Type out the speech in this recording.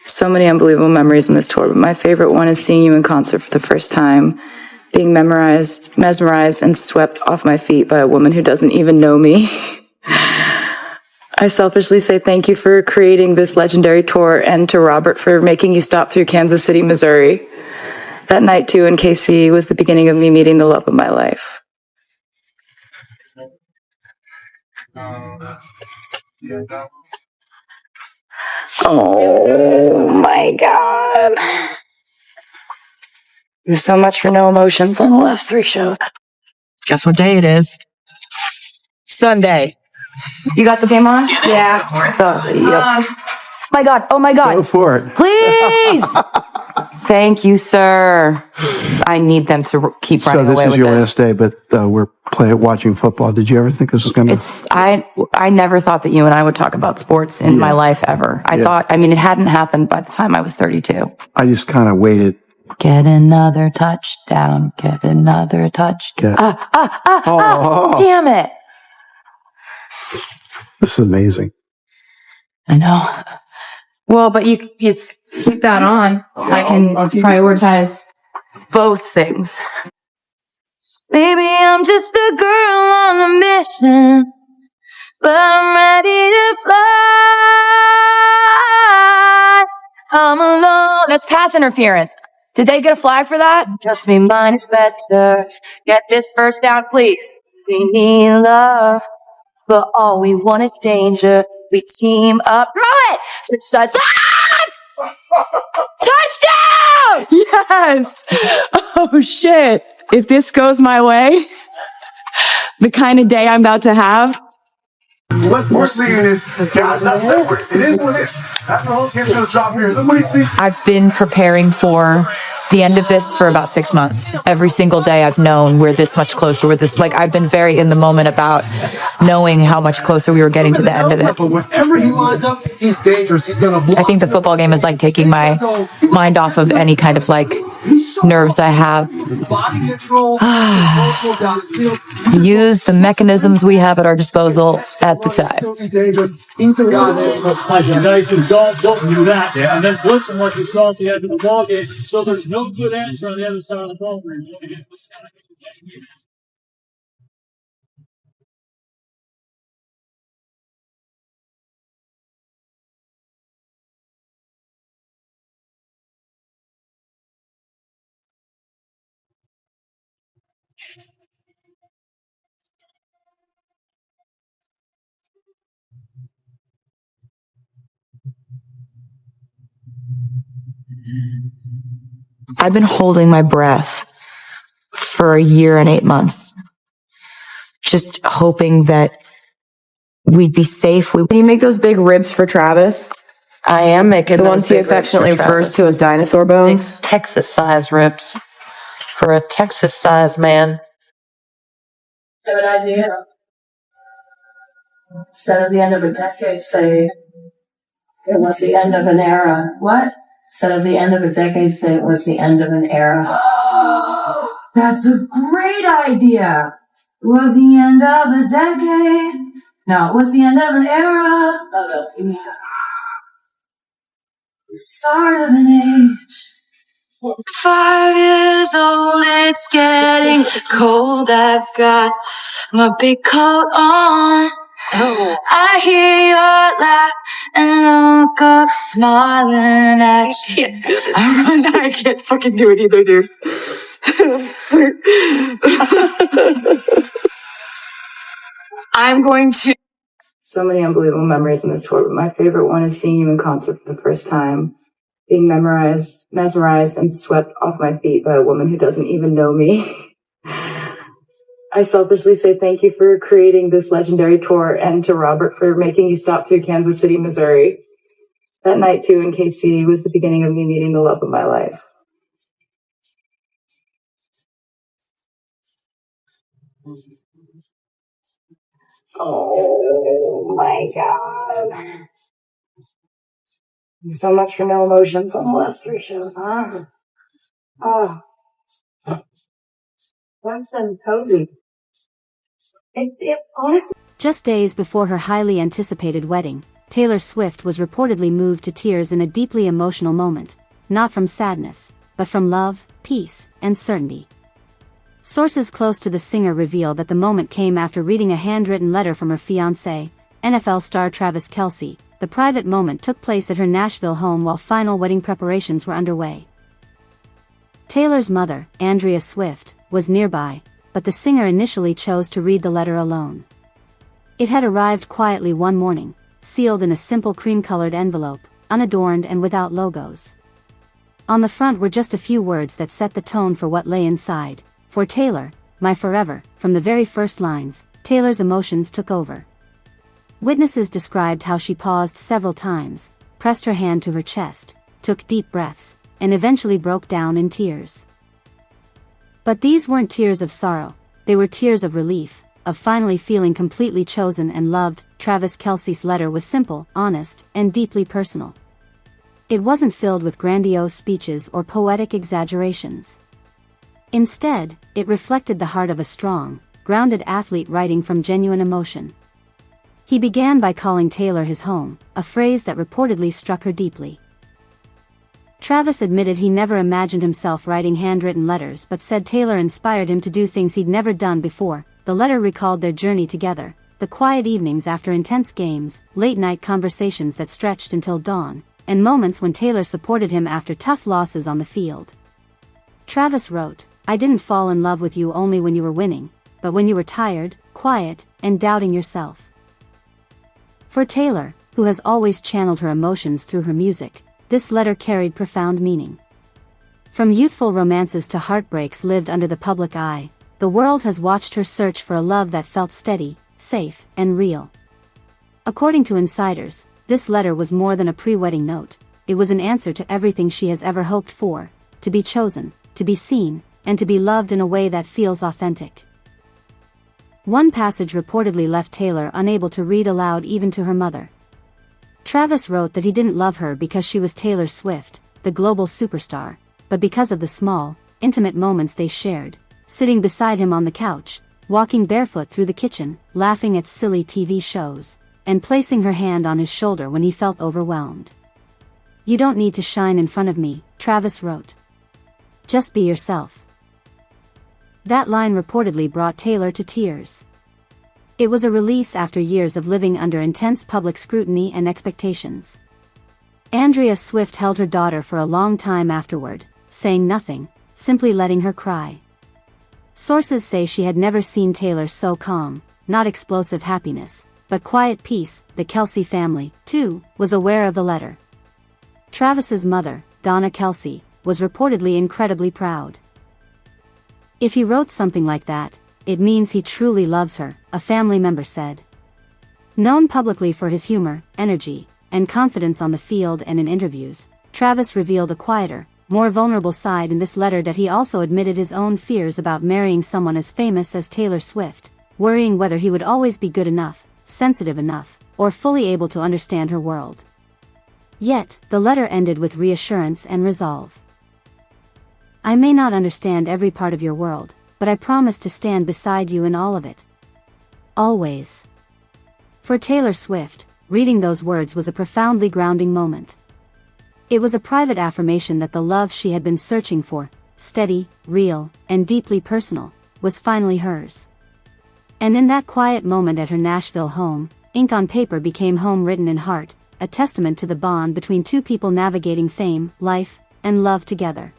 So many unbelievable memories in this tour, but my favorite one is seeing you in concert for the first time, being mesmerized, and swept off my feet by a woman who doesn't even know me. I selfishly say thank you for creating this legendary tour, and to Robert for making you stop through Kansas City, Missouri. That night, too, in KC was the beginning of me meeting the love of my life. Oh my God. There's so much for no emotions on the last 3 shows. Guess what day it is? Sunday. You got the game on? Yeah. Oh my God. Go for it. Please. Thank you, sir. I need them to keep running away with this. So this is your last day, but we're watching football. Did you ever think this was going to? I never thought that you and I would talk about sports in my life ever. I thought, it hadn't happened by the time I was 32. I just kind of waited. Get another touchdown. Get another touchdown. Damn it. This is amazing. I know. Well, but you keep that on. I can prioritize both things. Maybe I'm just a girl on a mission, but I'm ready to fly. I'm alone. That's pass interference. Did they get a flag for that? Trust me, mine is better. Get this first down, please. We need love, but all we want is danger. We team up. Throw it! Switch sides. Touchdown! Yes! Oh, shit. If this goes my way, the kind of day I'm about to have. What we're seeing is, God's not separate. It is what it is. That's the whole team's going to drop here. Look what he's seeing. I've been preparing for the end of this for about 6 months. Every single day I've known we're this much closer with this. Like, I've been very in the moment about knowing how much closer we were getting to the end of it. But whenever he lines up, he's dangerous. He's going to block. I think the football game is like taking my mind off of any kind of like nerves I have. Body control. Use the mechanisms we have at our disposal at the time. He's the guy there. Don't do that. And then blitz him like you saw at the end of the ball game. So there's no good answer on the other side of the ball. I've been holding my breath for 1 year and 8 months, just hoping that we'd be safe. Can you make those big ribs for Travis? I am making The those ones he big ribs affectionately for refers Travis. to as dinosaur bones? Big Texas-sized ribs for a Texas-sized man. I have an idea. Instead of the end of a decade, say it was the end of an era. What? Instead of the end of a decade, say it was the end of an era. Oh, that's a great idea. It was the end of a decade. No, it was the end of an era. The start of an age. 5 years old, it's getting cold. I've got my big coat on. Oh. I hear your laugh and look up smiling at you. I can't fucking do it either, dude. I'm going to... So many unbelievable memories in this tour, but my favorite one is seeing you in concert for the first time, being mesmerized, and swept off my feet by a woman who doesn't even know me. I selfishly say thank you for creating this legendary tour, and to Robert for making you stop through Kansas City, Missouri. That night, too, in KC was the beginning of me meeting the love of my life. Oh my God. So much for no emotions on the last 3 shows, huh? Oh. That's so cozy. It honestly. Just days before her highly anticipated wedding, Taylor Swift was reportedly moved to tears in a deeply emotional moment, not from sadness, but from love, peace, and certainty. Sources close to the singer reveal that the moment came after reading a handwritten letter from her fiancé, NFL star Travis Kelce. The private moment took place at her Nashville home while final wedding preparations were underway. Taylor's mother, Andrea Swift, was nearby, but the singer initially chose to read the letter alone. It had arrived quietly one morning, sealed in a simple cream-colored envelope, unadorned and without logos. On the front were just a few words that set the tone for what lay inside. For Taylor, my forever. From the very first lines, Taylor's emotions took over. Witnesses described how she paused several times, pressed her hand to her chest, took deep breaths, and eventually broke down in tears. But these weren't tears of sorrow, they were tears of relief, of finally feeling completely chosen and loved. Travis Kelce's letter was simple, honest, and deeply personal. It wasn't filled with grandiose speeches or poetic exaggerations. Instead, it reflected the heart of a strong, grounded athlete writing from genuine emotion. He began by calling Taylor his home, a phrase that reportedly struck her deeply. Travis admitted he never imagined himself writing handwritten letters but said Taylor inspired him to do things he'd never done before. The letter recalled their journey together, the quiet evenings after intense games, late-night conversations that stretched until dawn, and moments when Taylor supported him after tough losses on the field. Travis wrote, "I didn't fall in love with you only when you were winning, but when you were tired, quiet, and doubting yourself." For Taylor, who has always channeled her emotions through her music, this letter carried profound meaning. From youthful romances to heartbreaks lived under the public eye, the world has watched her search for a love that felt steady, safe, and real. According to insiders, this letter was more than a pre-wedding note. It was an answer to everything she has ever hoped for: to be chosen, to be seen, and to be loved in a way that feels authentic. One passage reportedly left Taylor unable to read aloud even to her mother. Travis wrote that he didn't love her because she was Taylor Swift, the global superstar, but because of the small, intimate moments they shared, sitting beside him on the couch, walking barefoot through the kitchen, laughing at silly TV shows, and placing her hand on his shoulder when he felt overwhelmed. "You don't need to shine in front of me," Travis wrote. "Just be yourself." That line reportedly brought Taylor to tears. It was a release after years of living under intense public scrutiny and expectations. Andrea Swift held her daughter for a long time afterward, saying nothing, simply letting her cry. Sources say she had never seen Taylor so calm, not explosive happiness, but quiet peace. The Kelce family, too, was aware of the letter. Travis's mother, Donna Kelce, was reportedly incredibly proud. "If he wrote something like that, it means he truly loves her," a family member said. Known publicly for his humor, energy, and confidence on the field and in interviews, Travis revealed a quieter, more vulnerable side in this letter that he also admitted his own fears about marrying someone as famous as Taylor Swift, worrying whether he would always be good enough, sensitive enough, or fully able to understand her world. Yet, the letter ended with reassurance and resolve. "I may not understand every part of your world, but I promise to stand beside you in all of it. Always." For Taylor Swift, reading those words was a profoundly grounding moment. It was a private affirmation that the love she had been searching for, steady, real, and deeply personal, was finally hers. And in that quiet moment at her Nashville home, ink on paper became home written in heart, a testament to the bond between two people navigating fame, life, and love together.